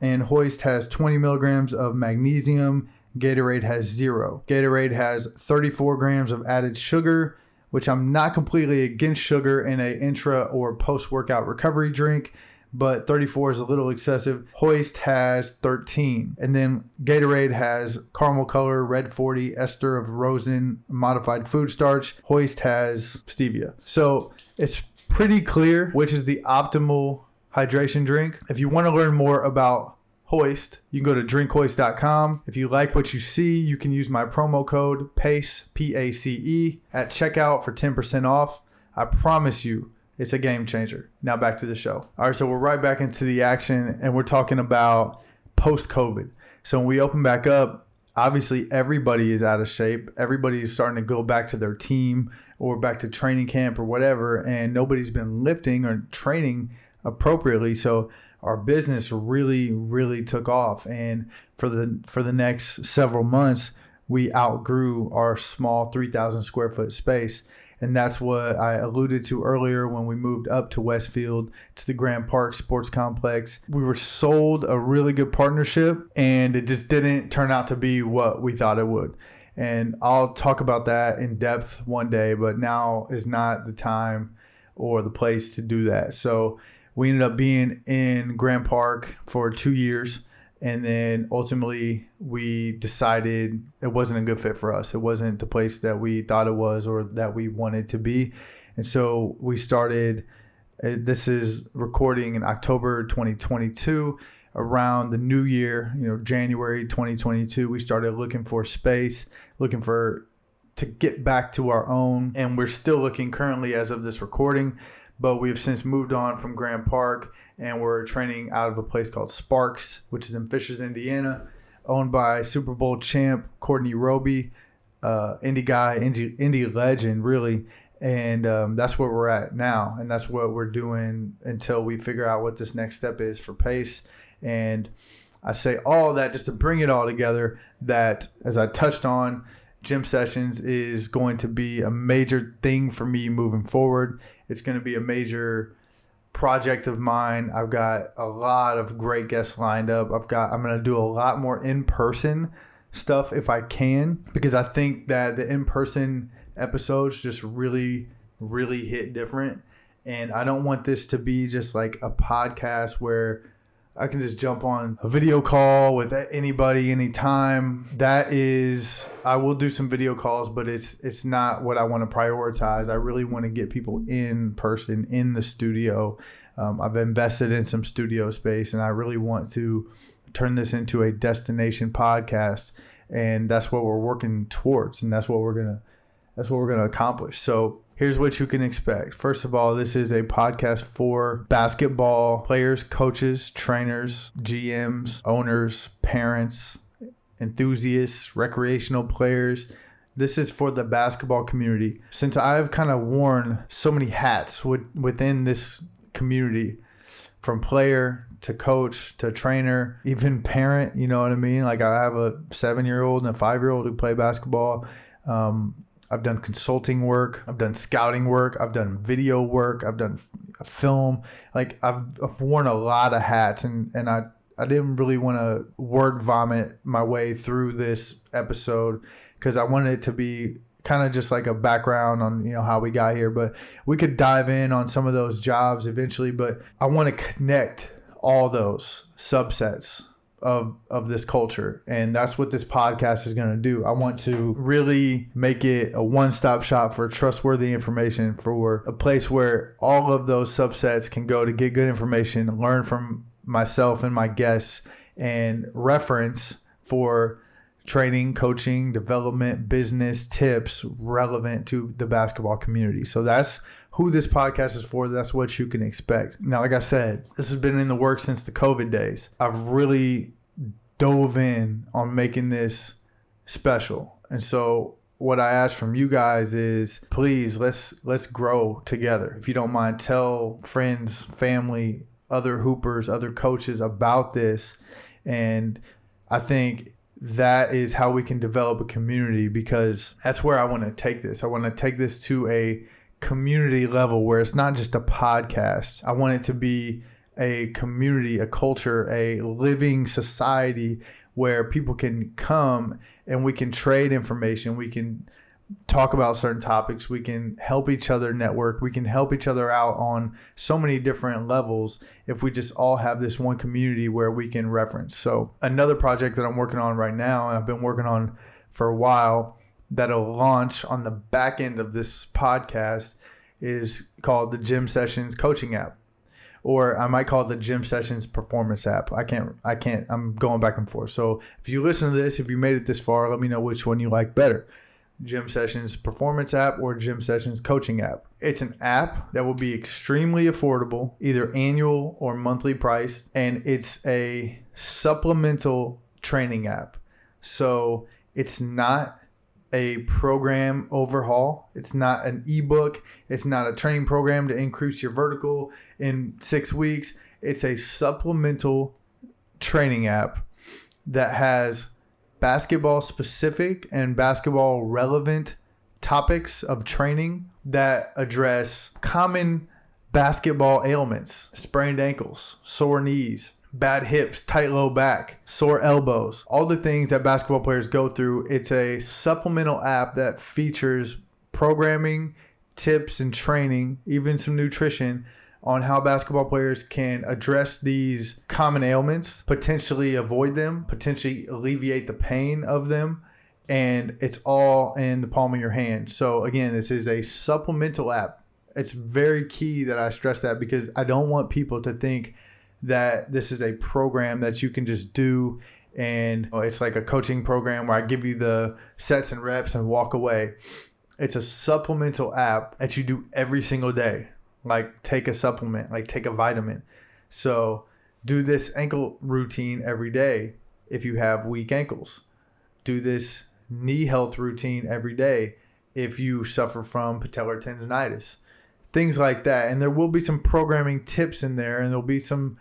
And Hoist has 20 milligrams of magnesium. Gatorade has 0. Gatorade has 34 grams of added sugar, which I'm not completely against sugar in a intra or post-workout recovery drink, but 34 is a little excessive. Hoist has 13. And then Gatorade has caramel color, red 40, ester of rosin, modified food starch. Hoist has stevia. So it's pretty clear which is the optimal hydration drink. If you want to learn more about Hoist, you can go to drinkhoist.com. If you like what you see, you can use my promo code PACE, PACE, at checkout for 10% off. I promise you, it's a game changer. Now back to the show. All right, so we're right back into the action, and we're talking about post-COVID. So when we open back up, obviously everybody is out of shape. Everybody is starting to go back to their team or back to training camp or whatever, and nobody's been lifting or training appropriately. So our business really took off, and for the next several months we outgrew our small 3,000 square foot space. And that's what I alluded to earlier when we moved up to Westfield, to the Grand Park Sports Complex. We were sold a really good partnership, and it just didn't turn out to be what we thought it would. And I'll talk about that in depth one day, but now is not the time or the place to do that. So we ended up being in Grand Park for 2 years, and then ultimately we decided it wasn't a good fit for us. It wasn't the place that we thought it was or that we wanted to be. And so we started, this is recording in October 2022, around the new year, January 2022, we started looking for space, to get back to our own. And we're still looking currently as of this recording, but we've since moved on from Grand Park, and we're training out of a place called Sparks, which is in Fishers, Indiana, owned by Super Bowl champ Courtney Roby, indie legend, really. And that's where we're at now, and that's what we're doing until we figure out what this next step is for Pace. And I say all that just to bring it all together, that as I touched on, Gym Sessions is going to be a major thing for me moving forward. It's going to be a major project of mine. I've got a lot of great guests lined up. I'm going to do a lot more in-person stuff if I can, because I think that the in-person episodes just really hit different. And I don't want this to be just like a podcast where I can just jump on a video call with anybody, anytime. I will do some video calls, but it's not what I want to prioritize. I really want to get people in person, in the studio. I've invested in some studio space, and I really want to turn this into a destination podcast. And that's what we're working towards, and that's what we're gonna accomplish. So here's what you can expect. First of all, this is a podcast for basketball players, coaches, trainers, GMs, owners, parents, enthusiasts, recreational players. This is for the basketball community. Since I've kind of worn so many hats within this community, from player to coach to trainer, even parent, you know what I mean? Like, I have a 7-year-old and a 5-year-old who play basketball. I've done consulting work. I've done scouting work. I've done video work. I've done film. Like, I've worn a lot of hats, and I didn't really want to word vomit my way through this episode, because I wanted it to be kind of just like a background on, how we got here. But we could dive in on some of those jobs eventually, but I want to connect all those subsets of this culture. And that's what this podcast is going to do. I want to really make it a one-stop shop for trustworthy information, for a place where all of those subsets can go to get good information, learn from myself and my guests, and reference for training, coaching, development, business tips relevant to the basketball community. So that's who this podcast is for. That's what you can expect. Now, like I said, this has been in the works since the COVID days. I've really dove in on making this special. And so what I ask from you guys is, please, let's grow together. If you don't mind, tell friends, family, other hoopers, other coaches about this. And I think that is how we can develop a community, because that's where I want to take this. I want to take this to a community level where it's not just a podcast. I want it to be a community, a culture, a living society where people can come and we can trade information. We can talk about certain topics. We can help each other network. We can help each other out on so many different levels if we just all have this one community where we can reference. So another project that I'm working on right now, and I've been working on for a while, that'll launch on the back end of this podcast, is called the Gym Sessions Coaching App. Or I might call it the Gym Sessions Performance App. I'm going back and forth. So if you listen to this, if you made it this far, let me know which one you like better. Gym Sessions Performance App or Gym Sessions Coaching App. It's an app that will be extremely affordable, either annual or monthly priced, and it's a supplemental training app. So it's not a program overhaul. It's not an ebook. It's not a training program to increase your vertical in 6 weeks. It's a supplemental training app that has basketball specific and basketball relevant topics of training that address common basketball ailments: sprained ankles, sore knees, bad hips, tight low back, sore elbows, all the things that basketball players go through. It's a supplemental app that features programming, tips, and training, even some nutrition, on how basketball players can address these common ailments, potentially avoid them, potentially alleviate the pain of them. And it's all in the palm of your hand. So again, this is a supplemental app. It's very key that I stress that, because I don't want people to think that this is a program that you can just do and it's like a coaching program where I give you the sets and reps and walk away. It's a supplemental app that you do every single day. Like take a supplement, like take a vitamin. So do this ankle routine every day if you have weak ankles. Do this knee health routine every day if you suffer from patellar tendonitis. Things like that. And there will be some programming tips in there, and there'll be some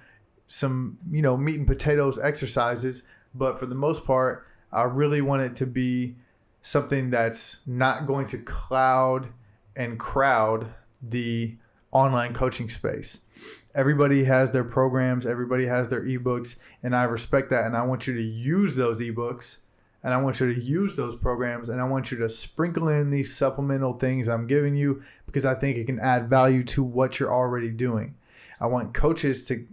meat and potatoes exercises. But for the most part, I really want it to be something that's not going to cloud and crowd the online coaching space. Everybody has their programs, everybody has their ebooks, and I respect that. And I want you to use those ebooks, and I want you to use those programs, and I want you to sprinkle in these supplemental things I'm giving you, because I think it can add value to what you're already doing. I want coaches to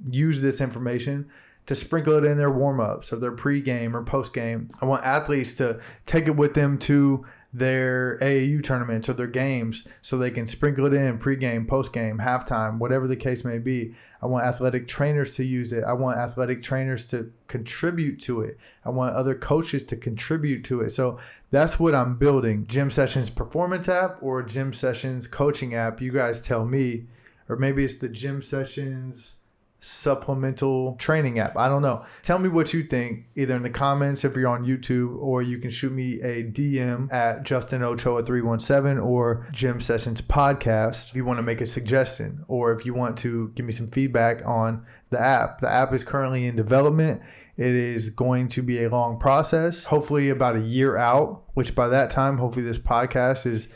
use this information to sprinkle it in their warm-ups or their pregame or postgame. I want athletes to take it with them to their AAU tournaments or their games, so they can sprinkle it in pregame, postgame, halftime, whatever the case may be. I want athletic trainers to use it. I want athletic trainers to contribute to it. I want other coaches to contribute to it. So that's what I'm building. Gym Sessions Performance app or Gym Sessions Coaching app. You guys tell me. Or maybe it's the Gym Sessions Supplemental Training app. I don't know. Tell me what you think, either in the comments if you're on YouTube, or you can shoot me a DM at Justin Ochoa 317 or Gym Sessions Podcast if you want to make a suggestion, or if you want to give me some feedback on the app. The app is currently in development. It is going to be a long process, hopefully about a year out, which by that time, hopefully this podcast is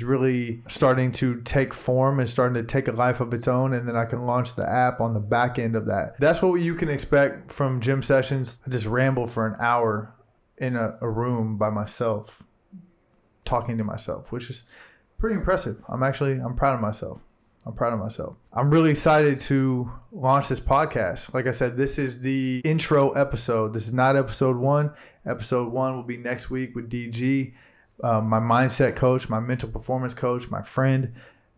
really starting to take form and starting to take a life of its own, and then I can launch the app on the back end of that. That's what you can expect from Gym Sessions. I just ramble for an hour in a room by myself, talking to myself, which is pretty impressive. I'm proud of myself. I'm proud of myself. I'm really excited to launch this podcast. Like I said, this is the intro episode. This is not episode 1. Episode 1 will be next week with DG, my mindset coach, my mental performance coach, my friend.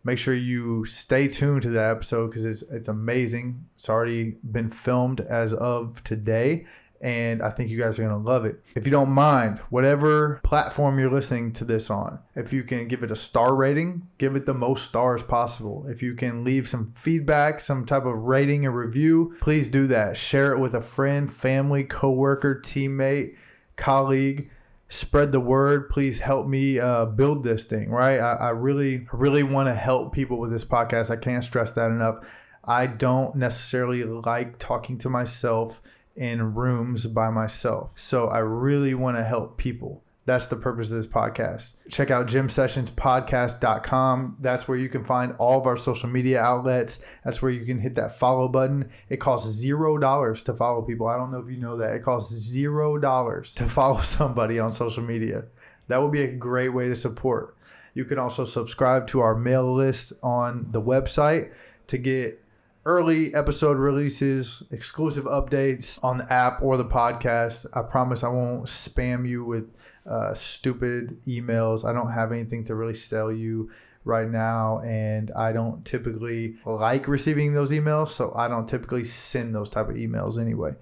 Make sure you stay tuned to that episode because it's amazing. It's already been filmed as of today, and I think you guys are going to love it. If you don't mind, whatever platform you're listening to this on, if you can give it a star rating, give it the most stars possible. If you can leave some feedback, some type of rating or review, please do that. Share it with a friend, family, coworker, teammate, colleague. Spread the word. Please help me build this thing, right? I really want to help people with this podcast. I can't stress that enough. I don't necessarily like talking to myself in rooms by myself. So I really want to help people. That's the purpose of this podcast. Check out gymsessionspodcast.com. That's where you can find all of our social media outlets. That's where you can hit that follow button. It costs $0 to follow people. I don't know if you know that. It costs $0 to follow somebody on social media. That would be a great way to support. You can also subscribe to our mail list on the website to get early episode releases, exclusive updates on the app or the podcast. I promise I won't spam you with stupid emails. I don't have anything to really sell you right now, and I don't typically like receiving those emails, so I don't typically send those type of emails anyway.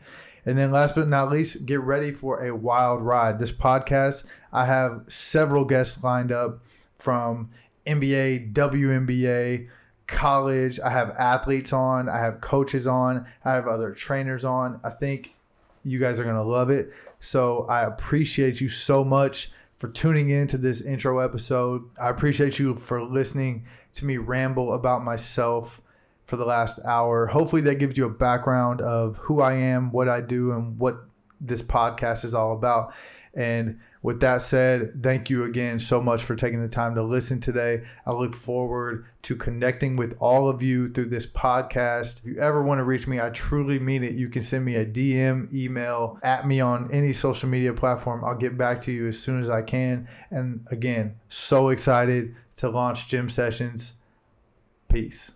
And then last but not least, get ready for a wild ride. This podcast, I have several guests lined up from NBA, WNBA, college. I have athletes on. I have coaches on. I have other trainers on. I think you guys are going to love it. So I appreciate you so much for tuning in to this intro episode. I appreciate you for listening to me ramble about myself for the last hour. Hopefully that gives you a background of who I am, what I do, and what this podcast is all about. And with that said, thank you again so much for taking the time to listen today. I look forward to connecting with all of you through this podcast. If you ever want to reach me, I truly mean it. You can send me a DM, email, at me on any social media platform. I'll get back to you as soon as I can. And again, so excited to launch Gym Sessions. Peace.